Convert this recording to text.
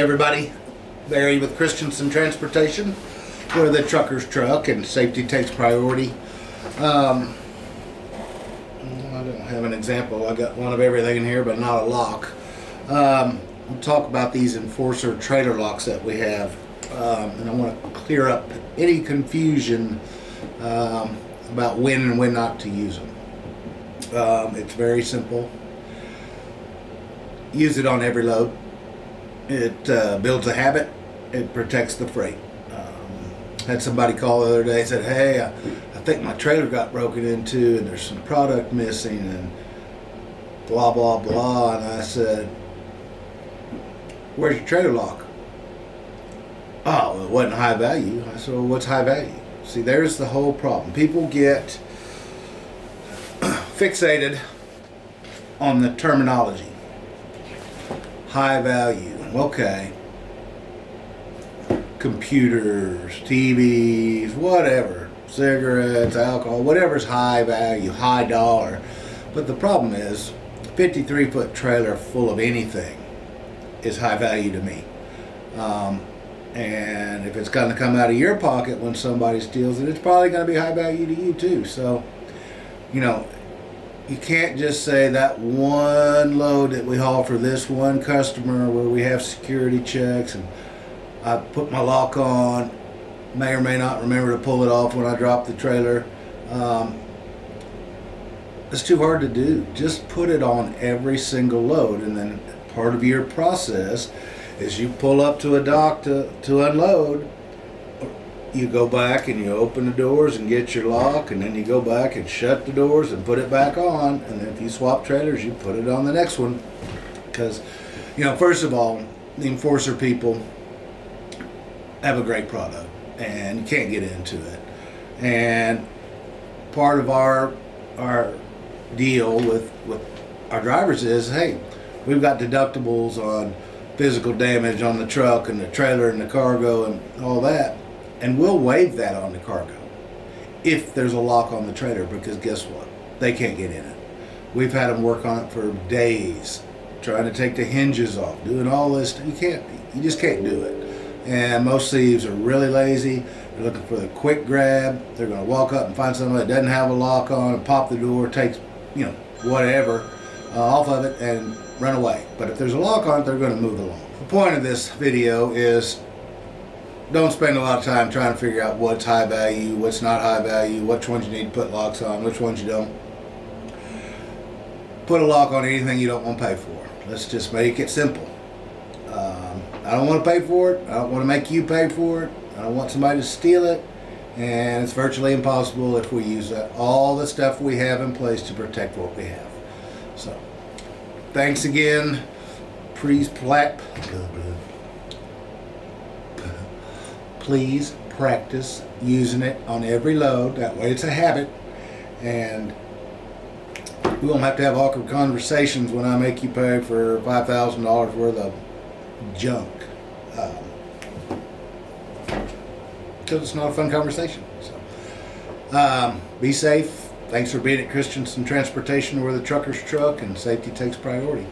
everybody, Barry with Christenson Transportation. We're the trucker's truck and safety takes priority. I don't have an example. I got one of everything in here but not a lock. We'll talk about these enforcer trailer locks that we have, and I want to clear up any confusion about when and when not to use them. It's very simple. Use it on every load. It builds a habit. It protects the freight. Had somebody call the other day and said, hey, I think my trailer got broken into and there's some product missing and blah, blah, blah. And I said, where's your trailer lock? Oh, well, it wasn't high value. I said, well, what's high value? See, there's the whole problem. People get fixated on the terminology. High value. Okay. Computers, TVs, whatever, cigarettes, alcohol, whatever's high value, high dollar. But the problem is, a 53-foot trailer full of anything is high value to me. And if it's going to come out of your pocket when somebody steals it, it's probably going to be high value to you too. So, you know, you can't just say that one load that we haul for this one customer where we have security checks and I put my lock on, may or may not remember to pull it off when I drop the trailer. It's too hard to do. Just put it on every single load, and then part of your process is you pull up to a dock to unload. You go back and you open the doors and get your lock, and then you go back and shut the doors and put it back on, and then if you swap trailers, you put it on the next one. Because, you know, first of all, the enforcer people have a great product and you can't get into it, and part of our deal with our drivers is, hey, we've got deductibles on physical damage on the truck and the trailer and the cargo and all that, and we'll waive that on the cargo if there's a lock on the trailer, because guess what, they can't get in it. We've had them work on it for days trying to take the hinges off, doing all this. You just can't do it. And most thieves are really lazy. They're looking for the quick grab. They're going to walk up and find somebody that doesn't have a lock on and pop the door, take, you know, whatever off of it and run away. But if there's a lock on it, they're going to move along. The point of this video is don't spend a lot of time trying to figure out what's high value, what's not high value, which ones you need to put locks on, which ones you don't. Put a lock on anything you don't want to pay for. Let's just make it simple. I don't want to pay for it. I don't want to make you pay for it. I don't want somebody to steal it. And it's virtually impossible if we use all the stuff we have in place to protect what we have. So, thanks again. Please practice using it on every load. That way it's a habit. And we won't have to have awkward conversations when I make you pay for $5,000 worth of junk, because it's not a fun conversation. So be safe. Thanks for being at Christenson Transportation. We're the trucker's truck and safety takes priority.